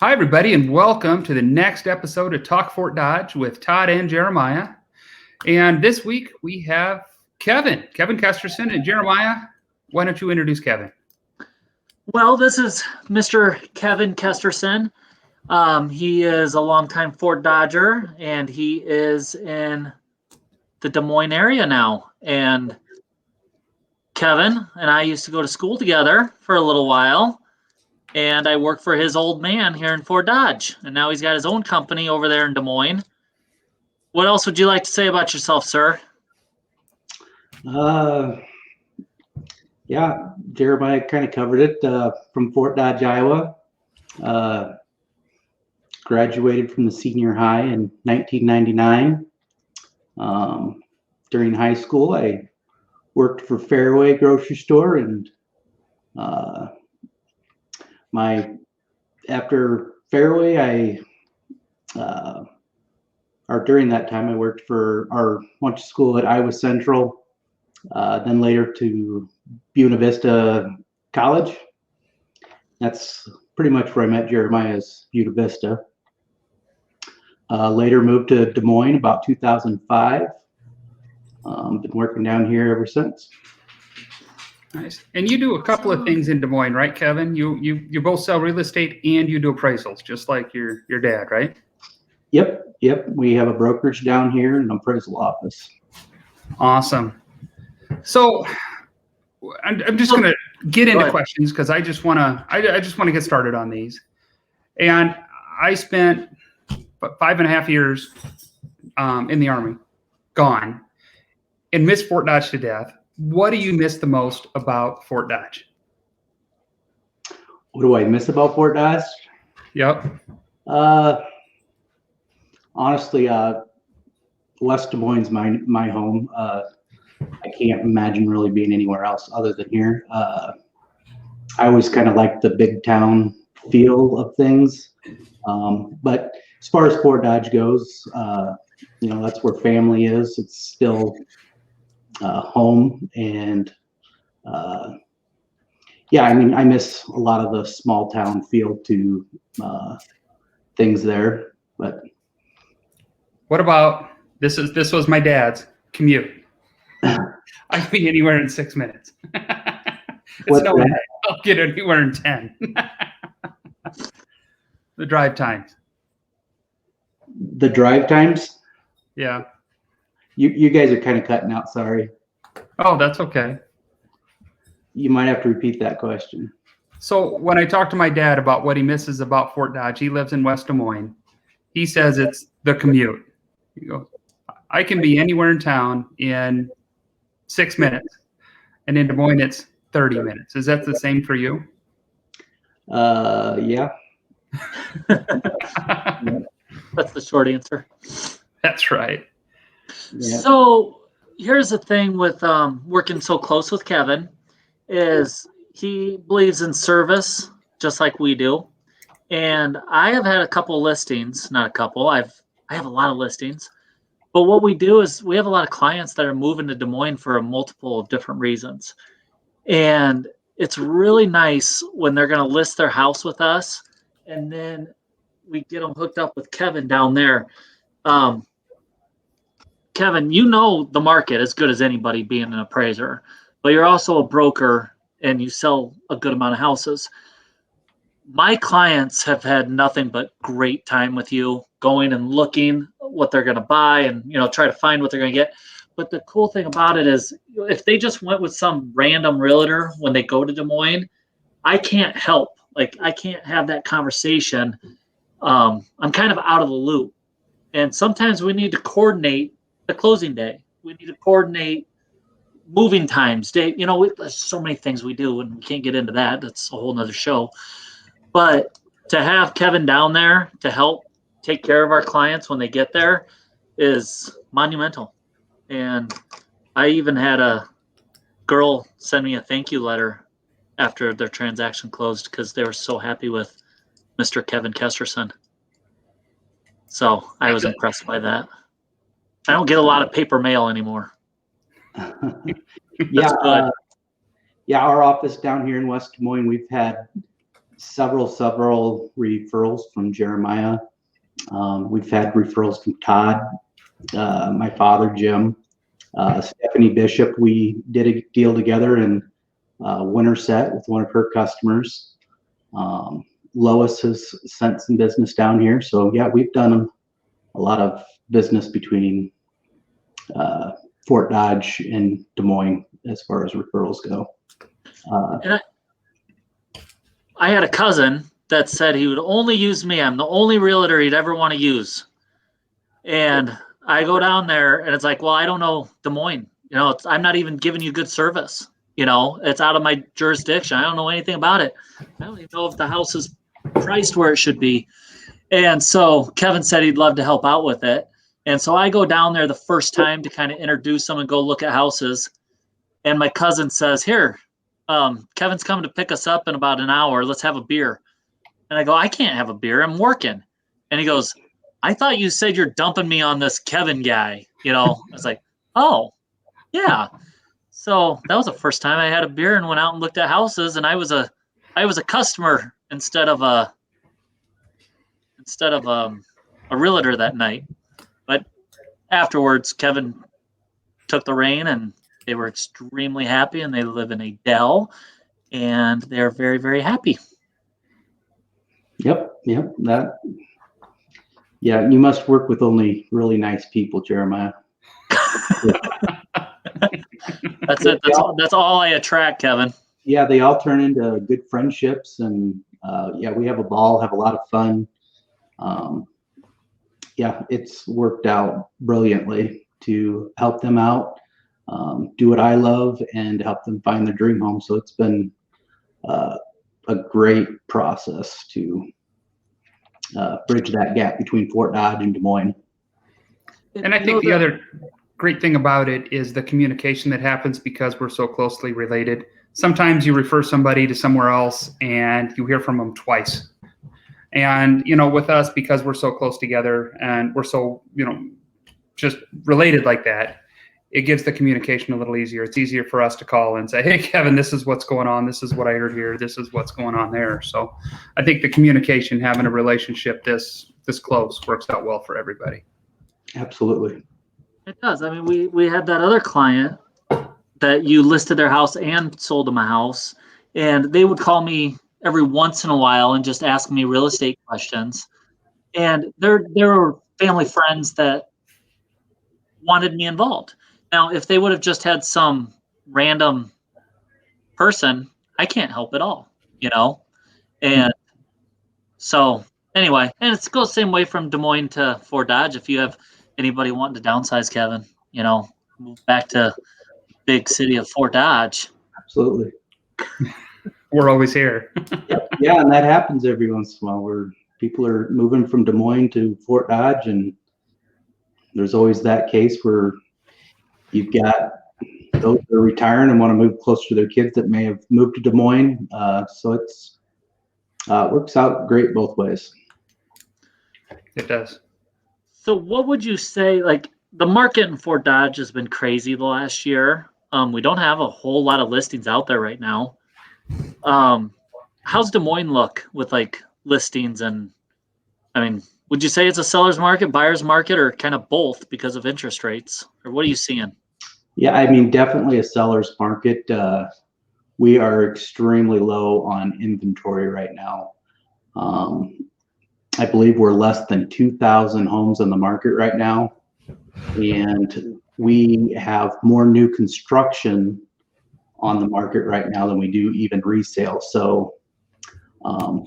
Hi, everybody, and welcome to the next episode of Talk Fort Dodge with Todd and Jeremiah. And this week we have Kevin Kesterson. And Jeremiah, why don't you introduce Kevin? Well, this is Mr. Kevin Kesterson. He is a longtime Fort Dodger, and he is in the Des Moines area now. And Kevin and I used to go to school together for a little while, and I worked for his old man here in Fort Dodge. And now he's got his own company over there in Des Moines. What else would you like to say about yourself, sir? Yeah, Jeremiah kind of covered it. From Fort Dodge, Iowa. Graduated from the senior high in 1999. During high school, I worked for Fairway grocery store, and after Fairway, during that time, I went to school at Iowa Central, then later to Buena Vista College. That's pretty much where I met Jeremiah, is Buena Vista. Later moved to Des Moines about 2005. Been working down here ever since. Nice. And you do a couple of things in Des Moines, right, Kevin? You both sell real estate and you do appraisals, just like your dad, right? Yep. We have a brokerage down here and an appraisal office. Awesome. So I'm just going to get into questions because I just want to get started on these. And I spent 5.5 years in the Army, gone, and missed Fort Dodge to death. What do you miss the most about Fort Dodge? What do I miss about Fort Dodge? Yep. Honestly, West Des Moines is my home. I can't imagine really being anywhere else other than here. I always kind of like the big town feel of things. But as far as Fort Dodge goes, that's where family is. It's still home, and I miss a lot of the small town feel to things there. But what about this was my dad's commute. I can be anywhere in 6 minutes. I'll get anywhere in 10. The drive times. The drive times? Yeah. You guys are kind of cutting out, sorry. Oh, that's okay. You might have to repeat that question. So when I talk to my dad about what he misses about Fort Dodge, he lives in West Des Moines. He says it's the commute. He goes, I can be anywhere in town in 6 minutes, and in Des Moines it's 30 minutes. Is that the same for you? Yeah. That's the short answer. That's right. Yeah. So here's the thing with working so close with Kevin is he believes in service just like we do. And I have had a couple listings, not a couple. I have a lot of listings. But what we do is we have a lot of clients that are moving to Des Moines for a multiple of different reasons. And it's really nice when they're going to list their house with us, and then we get them hooked up with Kevin down there. Kevin, you know the market as good as anybody being an appraiser, but you're also a broker and you sell a good amount of houses. My clients have had nothing but great time with you, going and looking what they're going to buy and try to find what they're going to get. But the cool thing about it is if they just went with some random realtor when they go to Des Moines, I can't help. Like, I can't have that conversation. I'm kind of out of the loop. And sometimes we need to coordinate the closing day. We need to coordinate moving times. There's so many things we do, and we can't get into that. That's a whole nother show. But to have Kevin down there to help take care of our clients when they get there is monumental. And I even had a girl send me a thank you letter after their transaction closed because they were so happy with Mr. Kevin Kesterson. So I was impressed by that. I don't get a lot of paper mail anymore. Yeah, our office down here in West Des Moines, we've had several referrals from Jeremiah. We've had referrals from Todd, my father, Jim, Stephanie Bishop. We did a deal together in Winterset with one of her customers. Lois has sent some business down here. So yeah, we've done a lot of business between Fort Dodge and Des Moines as far as referrals go. And I had a cousin that said he would only use me. I'm the only realtor he'd ever want to use. And I go down there and it's like, well, I don't know Des Moines. I'm not even giving you good service. It's out of my jurisdiction. I don't know anything about it. I don't even know if the house is priced where it should be. And so Kevin said he'd love to help out with it. And so I go down there the first time to kind of introduce them and go look at houses. And my cousin says, here, Kevin's coming to pick us up in about an hour. Let's have a beer. And I go, I can't have a beer. I'm working. And he goes, I thought you said you're dumping me on this Kevin guy. I was like, oh, yeah. So that was the first time I had a beer and went out and looked at houses. And I was a customer instead of a realtor that night. But afterwards, Kevin took the reign and they were extremely happy, and they live in a dell, and they're very, very happy. Yep. You must work with only really nice people, Jeremiah. That's it. That's all I attract, Kevin. Yeah, they all turn into good friendships, and we have a ball, have a lot of fun. It's worked out brilliantly to help them out, do what I love, and help them find their dream home. So it's been a great process to bridge that gap between Fort Dodge and Des Moines. And I think the other great thing about it is the communication that happens because we're so closely related. Sometimes you refer somebody to somewhere else and you hear from them twice. And, with us, because we're so close together and we're so, just related like that, it gives the communication a little easier. It's easier for us to call and say, hey, Kevin, this is what's going on. This is what I heard here. This is what's going on there. So I think the communication, having a relationship this close, works out well for everybody. Absolutely. It does. I mean, we had that other client that you listed their house and sold them a house, and they would call me every once in a while and just ask me real estate questions. And there were family friends that wanted me involved. Now, if they would have just had some random person, I can't help at all, And so anyway, and it goes the same way from Des Moines to Fort Dodge. If you have anybody wanting to downsize, Kevin, move back to big city of Fort Dodge. Absolutely. We're always here. Yeah, and that happens every once in a while where people are moving from Des Moines to Fort Dodge, and there's always that case where you've got those that are retiring and want to move closer to their kids that may have moved to Des Moines. So it's works out great both ways. It does. So what would you say, like, the market in Fort Dodge has been crazy the last year. We don't have a whole lot of listings out there right now. How's Des Moines look with like listings? And I mean, would you say it's a seller's market, buyer's market, or kind of both because of interest rates? Or what are you seeing? Yeah, I mean, definitely a seller's market. We are extremely low on inventory right now. I believe we're less than 2,000 homes on the market right now. And we have more new construction on the market right now than we do even resale. So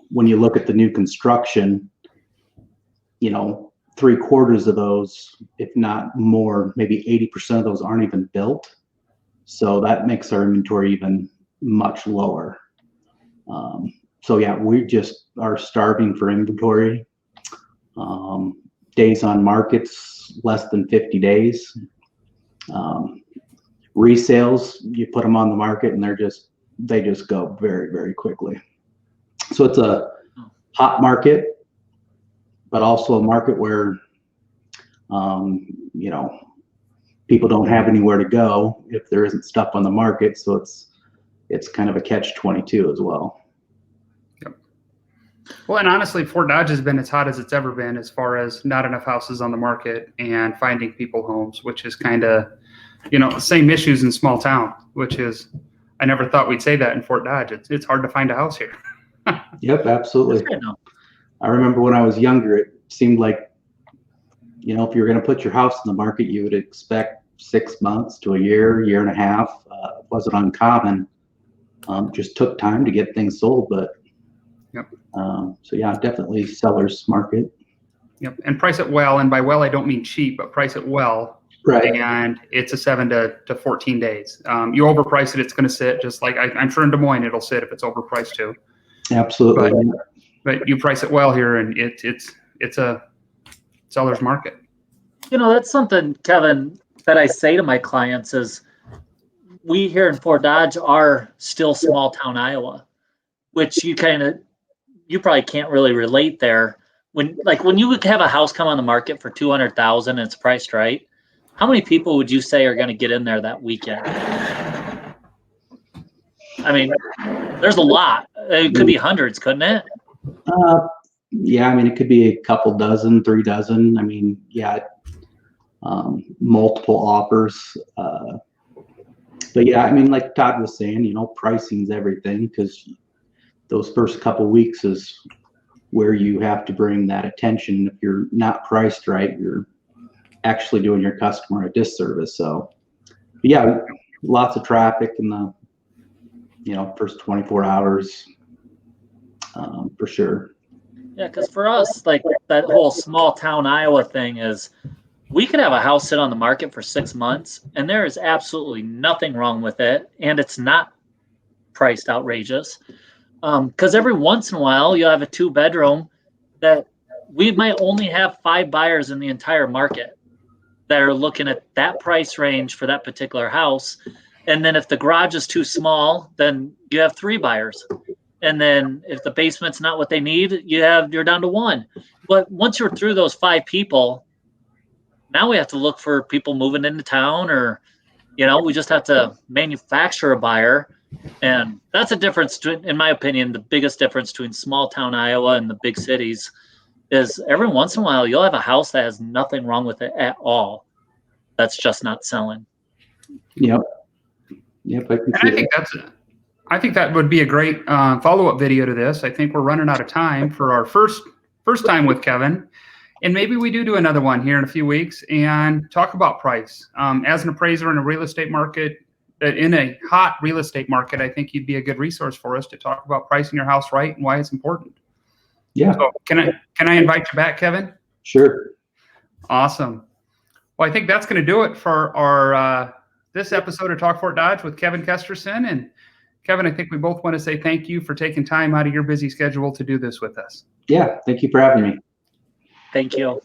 when you look at the new construction, 3/4 of those, if not more, maybe 80% of those aren't even built. So that makes our inventory even much lower. So yeah, we just are starving for inventory. Days on markets, less than 50 days. Resales, you put them on the market and they just go very, very quickly. So it's a hot market, but also a market where, people don't have anywhere to go if there isn't stuff on the market. So it's kind of a catch-22 as well. Yep. Well, and honestly, Fort Dodge has been as hot as it's ever been as far as not enough houses on the market and finding people homes, which is kind of, the same issues in small town, which is, I never thought we'd say that in Fort Dodge. It's hard to find a house here. Yep, absolutely. I remember when I was younger, it seemed like, if you were going to put your house in the market, you would expect 6 months to a year and a half. It wasn't uncommon. Just took time to get things sold, but yep. So yeah, definitely seller's market. Yep, and price it well, and by well I don't mean cheap, but price it well. Right. And it's a 7 to 14 days. You overprice it, it's going to sit. Just like I'm sure in Des Moines it'll sit if it's overpriced too. Absolutely. But you price it well here, and it's a seller's market. That's something, Kevin, that I say to my clients is, we here in Fort Dodge are still small town Iowa, which you probably can't really relate there. When you would have a house come on the market for $200,000 and it's priced right, how many people would you say are going to get in there that weekend? I mean, there's a lot. It could be hundreds, couldn't it? Yeah, I mean, it could be a couple dozen, 3 dozen. I mean, yeah, multiple offers. But yeah, I mean, like Todd was saying, pricing's everything, because those first couple weeks is where you have to bring that attention. If you're not priced right, you're actually doing your customer a disservice. So yeah, lots of traffic in the first 24 hours, for sure. Yeah, because for us, like that whole small town Iowa thing is, we could have a house sit on the market for 6 months and there is absolutely nothing wrong with it, and it's not priced outrageous. Because every once in a while you'll have a 2-bedroom that we might only have 5 buyers in the entire market that are looking at that price range for that particular house. And then if the garage is too small, then you have 3 buyers. And then if the basement's not what they need, you're down to 1. But once you're through those 5 people, now we have to look for people moving into town, or, we just have to manufacture a buyer. And that's a difference, in my opinion, the biggest difference between small town Iowa and the big cities is every once in a while you'll have a house that has nothing wrong with it at all. That's just not selling. Yep. I think that would be a great follow-up video to this. I think we're running out of time for our first time with Kevin. And maybe we do another one here in a few weeks and talk about price. As an appraiser in a real estate market, in a hot real estate market, I think you'd be a good resource for us to talk about pricing your house right and why it's important. Yeah. So can I invite you back, Kevin? Sure. Awesome. Well, I think that's going to do it for our this episode of Talk Fort Dodge with Kevin Kesterson. And Kevin, I think we both want to say thank you for taking time out of your busy schedule to do this with us. Yeah. Thank you for having me. Thank you.